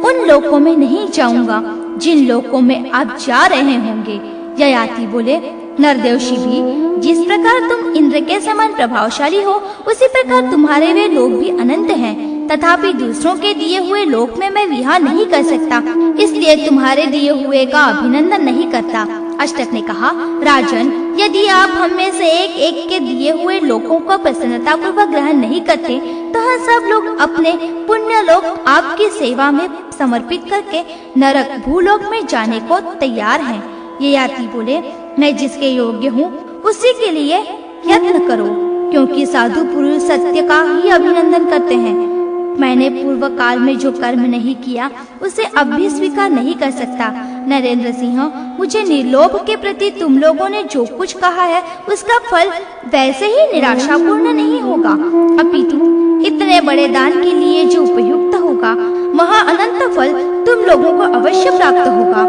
उन लोकों में नहीं जाऊंगा जिन लोकों में आप जा रहे होंगे। ययाति बोले, नरदेव शिबी, जिस प्रकार तुम इंद्र के समान प्रभावशाली हो उसी प्रकार तुम्हारे वे लोक भी अनंत हैं, तथापि दूसरों के दिए हुए लोक में मैं विहार नहीं कर सकता, इसलिए तुम्हारे दिए हुए का अभिनंदन नहीं करता। अष्टक ने कहा, राजन, यदि आप हम में से एक एक के दिए हुए लोकों को प्रसन्नता पूर्वक ग्रहण नहीं करते तो हम सब लोग अपने पुण्य लोक आपकी सेवा में समर्पित करके नरक भूलोक में जाने को तैयार हैं। ययाति बोले, मैं जिसके योग्य हूँ उसी के लिए यत्न करो, क्योंकि साधु पुरुष सत्य का ही अभिनंदन करते हैं। मैंने पूर्व काल में जो कर्म नहीं किया उसे अब भी स्वीकार नहीं कर सकता। नरेंद्र सिंह, मुझे निर्लोभ के प्रति तुम लोगों ने जो कुछ कहा है उसका फल वैसे ही निराशापूर्ण नहीं होगा, अपितु इतने बड़े दान के लिए जो उपयुक्त होगा वह अनंत फल तुम लोगों को अवश्य प्राप्त होगा।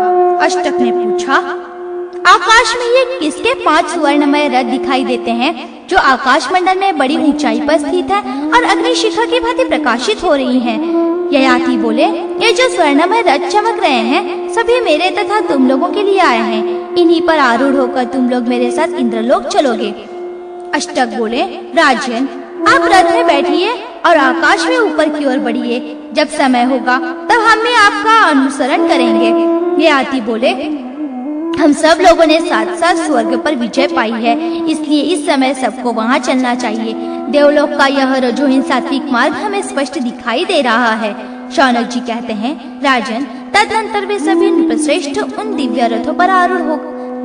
अष्टक ने पूछा, आकाश में ये किसके 5 स्वर्णमय रथ दिखाई देते हैं जो आकाश मंडल में बड़ी ऊंचाई पर स्थित है और अग्निशिखा की भांति प्रकाशित हो रही हैं? ययाति बोले, ये जो स्वर्णमय रथ चमक रहे हैं सभी मेरे तथा तुम लोगों के लिए आए हैं। इन्हीं पर आरूढ़ होकर तुम लोग मेरे साथ इंद्रलोक चलोगे। अष्टक बोले, राजन, आप रथ में बैठिए और आकाश में ऊपर की ओर बढ़िए। जब समय होगा तब हम भी आपका अनुसरण करेंगे। ययाति बोले, हम सब लोगों ने साथ साथ स्वर्ग पर विजय पाई है, इसलिए इस समय सबको वहाँ चलना चाहिए। देवलोक का यह रजोहीन सात्विक मार्ग हमें स्पष्ट दिखाई दे रहा है। शौनक जी कहते हैं, राजन, तदनंतर वे सभी नृपश्रेष्ठ उन दिव्य रथों पर आरूढ़ हो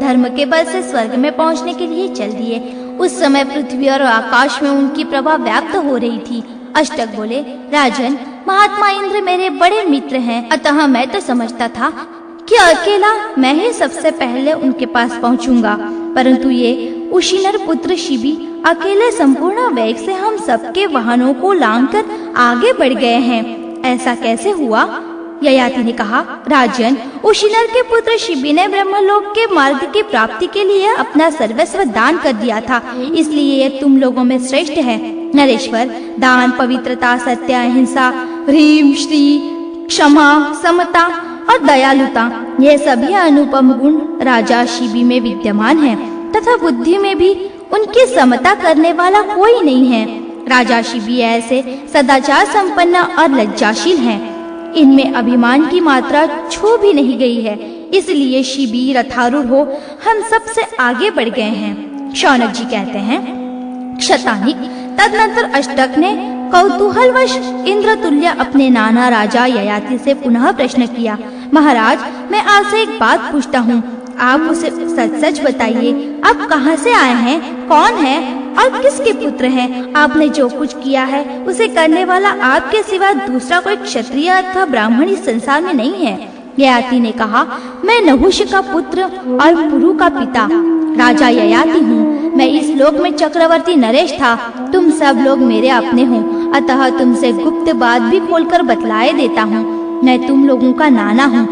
धर्म के बल से स्वर्ग में पहुँचने के लिए चल दिए। उस समय पृथ्वी और आकाश में उनकी प्रभा व्याप्त हो रही थी। अष्टक बोले, राजन, महात्मा इंद्र मेरे बड़े मित्र हैं, अतः मैं तो समझता था कि अकेला मैं ही सबसे पहले उनके पास पहुंचूंगा, परंतु ये उशिनर पुत्र शिबी अकेले संपूर्ण वेग से हम सबके वाहनों को लांघकर आगे बढ़ गए हैं। ऐसा कैसे हुआ? ययाति ने कहा, राजन, उशिनर के पुत्र शिबी ने ब्रह्मलोक के मार्ग की प्राप्ति के लिए अपना सर्वस्व दान कर दिया था, इसलिए ये तुम लोगों में श्रेष्ठ है। नरेश्वर, दान, पवित्रता, सत्य, अहिंसा, ह्रीम, श्री, क्षमा, समता और दयालुता, ये सभी अनुपम गुण राजा शिबी में विद्यमान हैं, तथा बुद्धि में भी उनकी समता करने वाला कोई नहीं है। राजा शिबी ऐसे सदाचार संपन्न और लज्जाशील हैं, इनमें अभिमान की मात्रा छू भी नहीं गई है, इसलिए शिबी रथारूढ़ हो हम सबसे आगे बढ़ गए हैं। शौनक जी कहते हैं, क्षतानिक, तदनंतर अष्टक ने कौतूहलवश इंद्रतुल्य अपने नाना राजा ययाति से पुनः प्रश्न किया, महाराज, मैं आपसे एक बात पूछता हूँ, आप उसे सच सच बताइए। आप कहाँ से आए हैं, कौन है और किसके पुत्र हैं? आपने जो कुछ किया है उसे करने वाला आपके सिवा दूसरा कोई क्षत्रिय अथवा ब्राह्मण इस संसार में नहीं है। ययाति ने कहा, मैं नहुष का पुत्र और पुरु का पिता राजा ययाति हूँ। मैं इस लोक में चक्रवर्ती नरेश था। तुम सब लोग मेरे अपने हो, अतः तुमसे गुप्त बात भी खोलकर बतलाए देता हूँ। मैं तुम लोगों का नाना हूँ।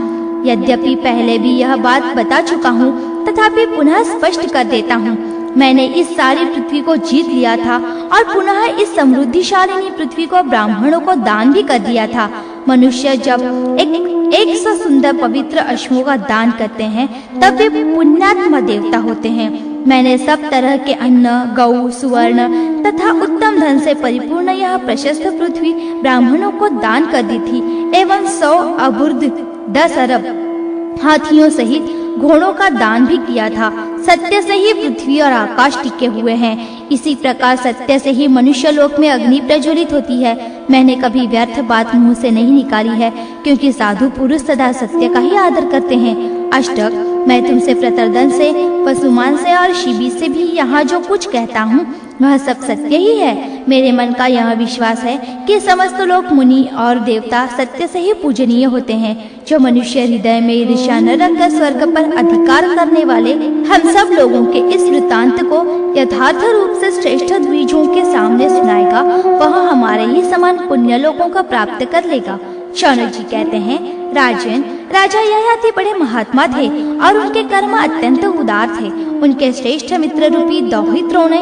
यद्यपि पहले भी यह बात बता चुका हूँ, तथापि पुनः स्पष्ट कर देता हूँ। मैंने इस सारी पृथ्वी को जीत लिया था और पुनः इस समृद्धिशालिनी पृथ्वी को ब्राह्मणों को दान भी कर दिया था। मनुष्य जब एक सुंदर पवित्र अश्वों का दान करते हैं तब वे पुण्यात्मा देवता होते हैं। मैंने सब तरह के अन्न, गौ, सुवर्ण तथा उत्तम धन से परिपूर्ण यह प्रशस्त पृथ्वी ब्राह्मणों को दान कर दी थी, एवं 100 अबुर्द 10 अरब हाथियों सहित घोड़ों का दान भी किया था। सत्य से ही पृथ्वी और आकाश टिके हुए हैं। इसी प्रकार सत्य से ही मनुष्य लोक में अग्नि प्रज्वलित होती है। मैंने कभी व्यर्थ बात मुंह से नहीं निकाली है, क्योंकि साधु पुरुष सदा सत्य का ही आदर करते हैं। अष्टक, मैं तुमसे प्रतरदन से, वसुमान से और शिबी से भी यहाँ जो कुछ कहता हूँ वह सब सत्य ही है। मेरे मन का यह विश्वास है कि समस्त लोक, मुनि और देवता सत्य से ही पूजनीय होते हैं। जो मनुष्य हृदय में ईर्ष्या न रखकर स्वर्ग पर अधिकार करने वाले हम सब लोगों के इस वृत्तांत को यथार्थ रूप से श्रेष्ठ द्विजों के सामने सुनाएगा, वह हमारे ही समान पुण्य लोगों का प्राप्त कर लेगा। शौनक जी कहते हैं, राजन, राजा ययाति बड़े महात्मा थे और उनके कर्म अत्यंत उदार थे। उनके श्रेष्ठ मित्र रूपी दौहित्रों ने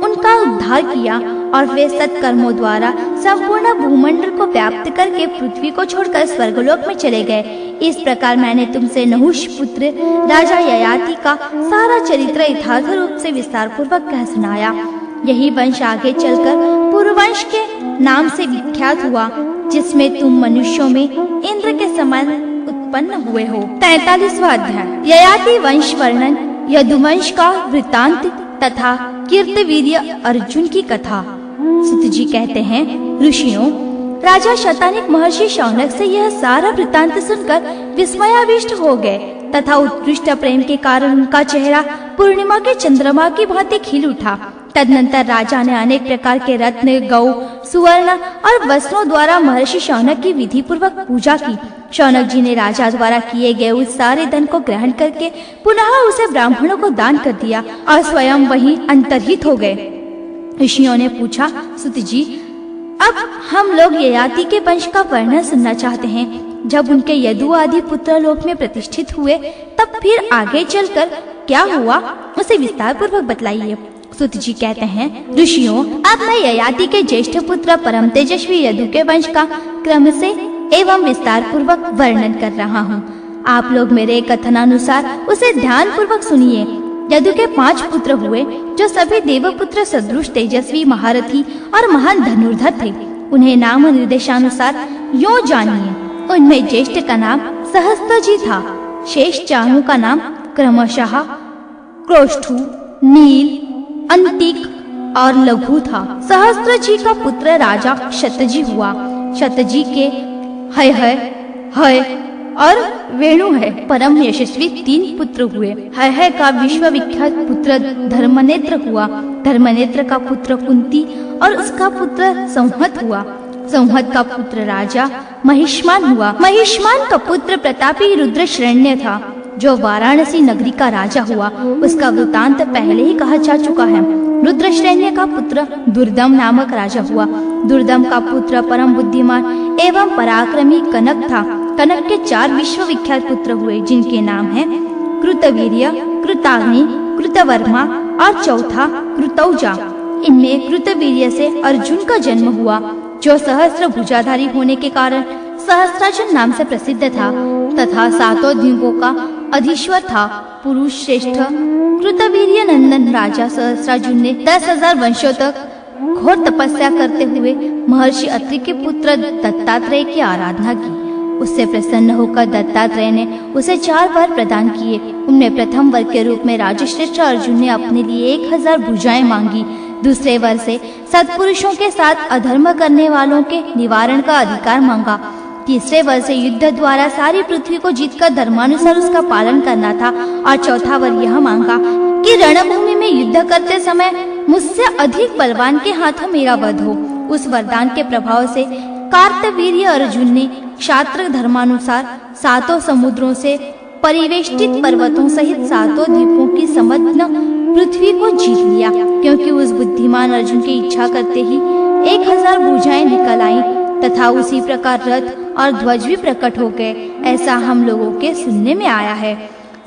उनका उद्धार किया और वे सत्कर्मों द्वारा संपूर्ण भूमंडल को व्याप्त करके पृथ्वी को छोड़कर स्वर्गलोक में चले गए। इस प्रकार मैंने तुमसे नहुष पुत्र राजा ययाति का सारा चरित्र यथार्थ रूप से विस्तार पूर्वक कह सुनाया। यही वंश आगे चलकर पूर्ववंश के नाम से विख्यात हुआ, जिसमें तुम मनुष्यों में इंद्र के समान उत्पन्न हुए हो। 43वां अध्याय, ययाति वंश वर्णन, यदुवंश का वृत्तांत तथा कीर्तवीर्य अर्जुन की कथा। सुत जी कहते हैं, ऋषियों, राजा शतानिक महर्षि शौनक से यह सारा वृत्तांत सुनकर विस्मयाविष्ट हो गए तथा उत्कृष्ट प्रेम के कारण उनका चेहरा पूर्णिमा के चंद्रमा की भांति खिल उठा। तदनंतर राजा ने अनेक प्रकार के रत्न, गौ, सुवर्ण और वस्त्रों द्वारा महर्षि शौनक की विधि पूर्वक पूजा की। शौनक जी ने राजा द्वारा किए गए उस सारे धन को ग्रहण करके पुनः उसे ब्राह्मणों को दान कर दिया और स्वयं वहीं अंतर्हित हो गए। ऋषियों ने पूछा, सुत जी, अब हम लोग ययाति के वंश का वर्णन सुनना चाहते हैं। जब उनके यदु आदि पुत्र लोक में प्रतिष्ठित हुए तब फिर आगे चलकर क्या हुआ उसे विस्तार पूर्वक बतलाइए। सुत जी कहते हैं, ऋषियों, अब मैं ययाति के ज्येष्ठ पुत्र परम तेजस्वी यदु के वंश का क्रम से एवं विस्तार पूर्वक वर्णन कर रहा हूँ। आप लोग मेरे कथनानुसार उसे ध्यान पूर्वक सुनिए। यदु के 5 पुत्र हुए जो सभी देवपुत्र सदृश तेजस्वी, महारथी और महान धनुर्धर थे। उन्हें नाम निर्देशानुसार यूं जानिए। उनमें ज्येष्ठ का नाम सहस्त्रजी था। शेष चारों का नाम क्रमशः क्रोष्ठु, नील, अंतिक और लघु था। सहस्त्रजी का पुत्र राजा शतजी हुआ। शतजी के हय और वेणु है परम यशस्वी 3 पुत्र हुए। हय का विश्व विख्यात पुत्र धर्मनेत्र हुआ। धर्मनेत्र का पुत्र कुंती और उसका पुत्र संहत हुआ। संहत का पुत्र राजा महिष्मान हुआ। महिष्मान का पुत्र प्रतापी रुद्रश्रेण्य था जो वाराणसी नगरी का राजा हुआ। उसका वृतांत पहले ही कहा जा चुका है। रुद्रश्रेण्य का पुत्र दुर्दम नामक राजा हुआ। दुर्दम का पुत्र परम बुद्धिमान एवं पराक्रमी कनक था। कनक के 4 विश्व विख्यात पुत्र हुए जिनके नाम हैं कृतवीर्य, कृताग्नि, कृतवर्मा और चौथा कृतौजा। इनमें कृतवीर्य से अर्जुन का जन्म हुआ जो सहस्त्र भुजाधारी होने के कारण सहस्त्रार्जुन नाम से प्रसिद्ध था तथा 7 द्वीपों का अधीश्वर था। पुरुष श्रेष्ठ कृतवीर्य नंदन राजा सहस्त्रार्जुन ने 10,000 वर्षों तक घोर तपस्या करते हुए महर्षि अत्रि के पुत्र दत्तात्रेय की आराधना की। उससे प्रसन्न होकर दत्तात्रेय ने उसे 4 वर प्रदान किए। उनमें प्रथम वर के रूप में राजश्रेष्ठ अर्जुन ने अपने लिए 1000 भुजाएं मांगी। दूसरे वर से सत्पुरुषों के साथ अधर्म करने वालों के निवारण का अधिकार मांगा। तीसरे वर से युद्ध द्वारा सारी पृथ्वी को जीतकर धर्मानुसार उसका पालन करना था। और चौथा वर यह मांगा कि रणभूमि में युद्ध करते समय मुझसे अधिक बलवान के हाथों मेरा वध हो। उस वरदान के प्रभाव से कार्तवीर्य अर्जुन ने क्षात्र धर्मानुसार 7 समुद्रों से परिवेष्टित पर्वतों सहित 7 द्वीपों की समग्र पृथ्वी को जीत लिया। क्योंकि उस बुद्धिमान अर्जुन की इच्छा करते ही 1000 भुजाएं निकल आईं तथा उसी प्रकार रथ और ध्वज भी प्रकट हो गए। ऐसा हम लोगों के सुनने में आया है।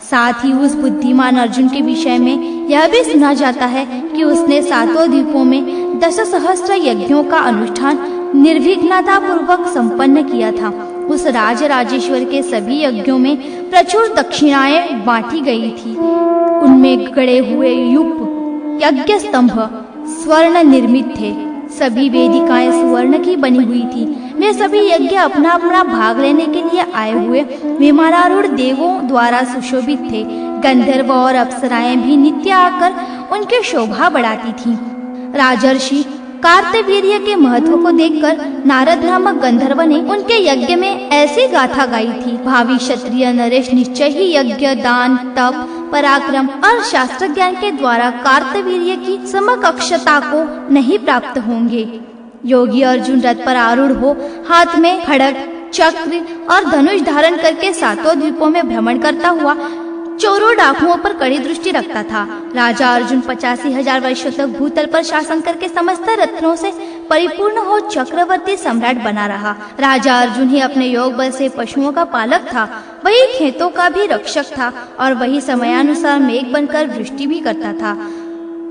साथ ही उस बुद्धिमान अर्जुन के विषय में यह भी सुना जाता है कि उसने 7 द्वीपों में 10 सहस्त्र यज्ञों का अनुष्ठान निर्विघ्नता पूर्वक संपन्न किया था। उस राजेश्वर के सभी यज्ञों में प्रचुर दक्षिणाएं बांटी गई थी। उनमें गड़े हुए यूप यज्ञ स्तंभ स्वर्ण निर्मित थे। सभी वेदिकाएं सुवर्ण की बनी हुई थी। वे सभी यज्ञ अपना अपना भाग लेने के लिए आए हुए विमानारूढ़ देवों द्वारा सुशोभित थे। गंधर्व और अप्सराएं भी नित्य आकर उनकी शोभा बढ़ाती थीं। राजर्षि कार्तवीर्य के महत्व को देखकर नारद नामक गंधर्व ने उनके यज्ञ में ऐसी गाथा गाई थी। भावी क्षत्रिय नरेश निश्चय ही यज्ञ, दान, तप, पराक्रम और शास्त्र ज्ञान के द्वारा कार्तवीर्य की समकक्षता को नहीं प्राप्त होंगे। योगी अर्जुन रथ पर आरूढ़ हो हाथ में खड्ग, चक्र और धनुष धारण करके 7 द्वीपों में भ्रमण करता हुआ चोरों डाकुओं पर कड़ी दृष्टि रखता था। राजा अर्जुन 85,000 वर्षों तक भूतल पर शासन करके समस्त रत्नों से परिपूर्ण हो चक्रवर्ती सम्राट बना रहा। राजा अर्जुन ही अपने योग बल से पशुओं का पालक था, वही खेतों का भी रक्षक था और वही समयानुसार मेघ बनकर वृष्टि भी करता था।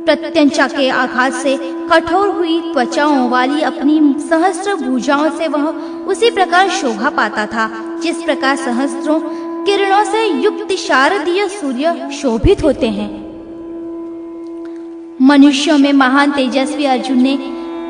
प्रत्यंचा के आघात से कठोर हुई त्वचाओं वाली अपनी सहस्त्र भुजाओं से वह उसी प्रकार शोभा पाता था जिस प्रकार सहस्त्रों किरणों से युक्त शारदीय सूर्य शोभित होते हैं। मनुष्यों में महान तेजस्वी अर्जुन ने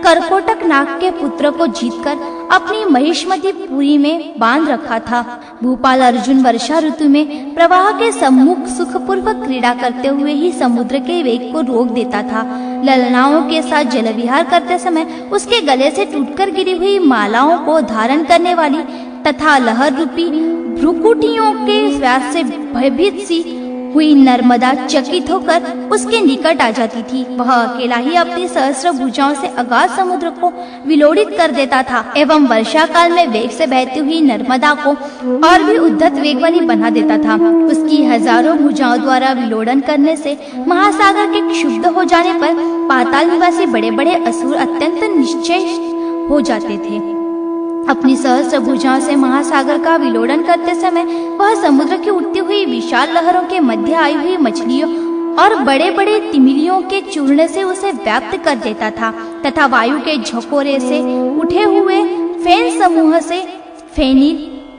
करकोटक नाग के पुत्र को जीतकर अपनी महिष्मती पुरी में बांध रखा था। भूपाल अर्जुन वर्षा ऋतु में प्रवाह के सम्मुख सुखपूर्वक क्रीड़ा करते हुए ही समुद्र के वेग को रोक देता था। ललनाओं के साथ जल विहार करते समय उसके गले से टूटकर गिरी हुई मालाओं को धारण करने वाली तथा लहर रूपी भ्रुकुटियों के व्यास से भयभीत सी हुई नर्मदा चकित होकर उसके निकट आ जाती थी। वह अकेला ही अपनी सहस्त्र भुजाओं से अगाध समुद्र को विलोड़ित कर देता था एवं वर्षा काल में वेग से बहती हुई नर्मदा को और भी उद्धत वेगवानी बना देता था। उसकी हजारों भुजाओं द्वारा विलोड़न करने से महासागर के क्षुब्ध हो जाने पर पाताल निवासी बड़े बड़े असुर अत्यंत निश्चय हो जाते थे। अपनी सहस्त्र भुजाओं से महासागर का विलोड़न करते समय वह समुद्र की उठती हुई विशाल लहरों के मध्य आई हुई मछलियों और बड़े बड़े तिमिलियों के चूर्ण से उसे व्याप्त कर देता था तथा वायु के झकोरे से उठे हुए फेन समूह से फेनी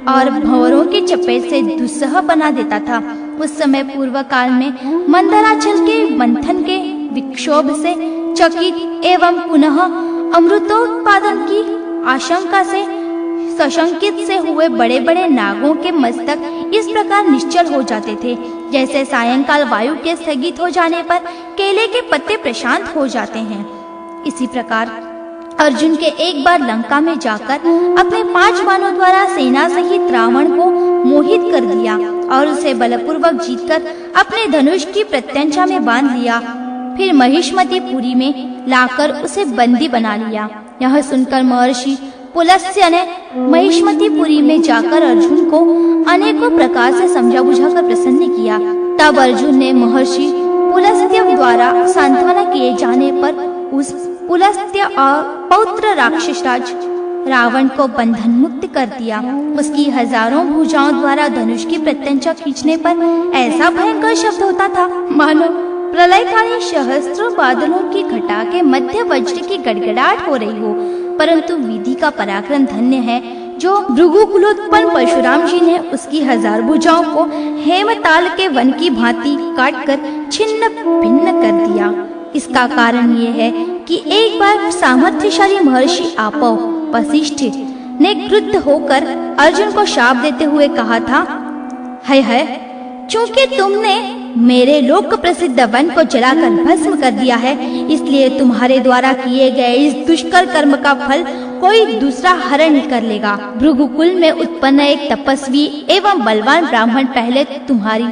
और भंवरों की चपेट से दुस्सह बना देता था। उस समय पूर्व काल में मंदराचल के मंथन के विक्षोभ से चकित एवं पुनः अमृतोत्पादन की आशंका से सशंकित से हुए बड़े बड़े नागों के मस्तक इस प्रकार निश्चल हो जाते थे जैसे सायंकाल वायु के स्थगित हो जाने पर केले के पत्ते प्रशांत हो जाते हैं। इसी प्रकार अर्जुन के एक बार लंका में जाकर अपने 5 बाणों द्वारा सेना सहित रावण को मोहित कर दिया और उसे बलपूर्वक जीतकर अपने धनुष की प्रत्यंचा में बांध लिया। फिर महिष्मतीपुरी में लाकर उसे बंदी बना लिया। यह सुनकर महर्षि पुलस्त्य ने महिष्मतीपुरी में जाकर अर्जुन को अनेकों प्रकार से समझा बुझाकर प्रसन्न किया। तब अर्जुन ने महर्षि पुलस्त्य द्वारा सांत्वना किए जाने पर उस पुलस्त्य और पौत्र राक्षसराज रावण को बंधन मुक्त कर दिया। उसकी हजारों भुजाओं द्वारा धनुष की प्रत्यंचा खींचने पर ऐसा भयंकर शब्द होता था मानो प्रलयकालीन सहस्त्रों बादलों की घटा के मध्य वज्र की गड़गड़ाहट हो रही हो। परंतु विधि का पराक्रम धन्य है जो भृगुकुलोत्पन्न परशुराम जी ने उसकी 1000 भुजाओं को हेमताल के वन की भांति काटकर छिन्न भिन्न कर दिया। इसका कारण ये है कि एक बार सामर्थ्यशाली महर्षि आपव वशिष्ठ ने क्रुद्ध होकर अर्जुन को शाप देते हुए कहा था, है चूंकि तुमने मेरे लोक प्रसिद्ध वन को जलाकर भस्म कर दिया है, इसलिए तुम्हारे द्वारा किए गए इस दुष्कर कर्म का फल कोई दूसरा हरण कर लेगा। भृगुकुल में उत्पन्न एक तपस्वी एवं बलवान ब्राह्मण पहले तुम्हारी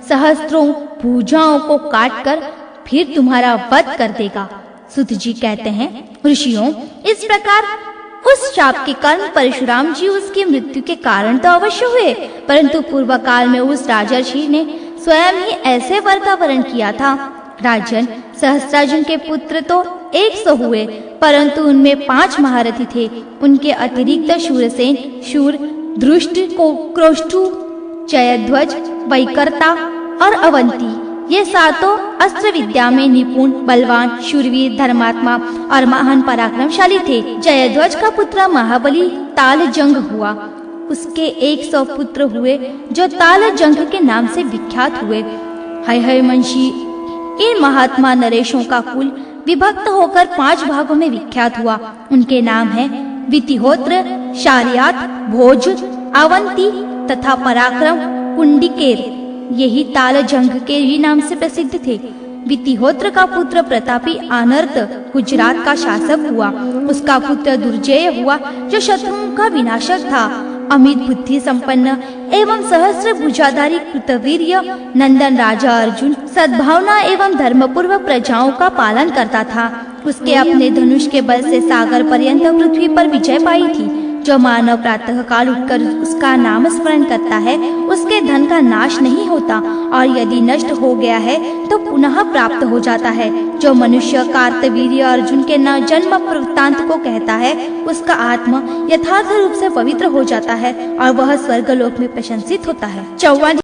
सहस्त्रों भुजाओं को काटकर फिर तुम्हारा वध कर देगा। सुत जी कहते हैं, ऋषियों, इस प्रकार उस शाप के कारण परशुराम जी उसकी मृत्यु के कारण तो अवश्य हुए, परंतु पूर्व काल में उस राजर्षि ने स्वयं ही ऐसे वर का वरण किया था। राजन, सहस्त्रार्जुन के पुत्र तो 100 हुए, परंतु उनमें 5 महारथी थे। उनके अतिरिक्त शूरसेन, शूर, धृष्ट, क्रोष्टु, जयध्वज, वैकर्ता और अवंती ये 7 अस्त्र विद्या में निपुण, बलवान, शूरवीर, धर्मात्मा और महान पराक्रमशाली थे। जयध्वज का पुत्र महाबली तालजंग हुआ। उसके 100 पुत्र हुए जो तालजंग के नाम से विख्यात हुए। हयमंशी इन महात्मा नरेशों का कुल विभक्त होकर 5 भागों में विख्यात हुआ। उनके नाम हैं वितिहोत्र, शार्यात, भोज, अवंती तथा पराक्रम कुंडिकेर। यही तालजंग के ही नाम से प्रसिद्ध थे। वितिहोत्र का पुत्र प्रतापी आनर्त गुजरात का शासक हुआ। उसका पुत्र दुर्जय हुआ जो शत्रुओं का विनाशक था। अमित बुद्धि संपन्न एवं सहस्त्र भुजाधारी कृतवीर्य नंदन राजा अर्जुन सद्भावना एवं धर्मपूर्वक प्रजाओं का पालन करता था। उसके अपने धनुष के बल से सागर पर्यंत पृथ्वी पर विजय पाई थी। जो मानव प्रातः काल उठकर उसका नाम स्मरण करता है, उसके धन का नाश नहीं होता और यदि नष्ट हो गया है तो पुनः प्राप्त हो जाता है। जो मनुष्य कार्तवीर्य अर्जुन के न जन्म वृत्तांत को कहता है, उसका आत्मा यथार्थ रूप से पवित्र हो जाता है और वह स्वर्गलोक में प्रशंसित होता है। 44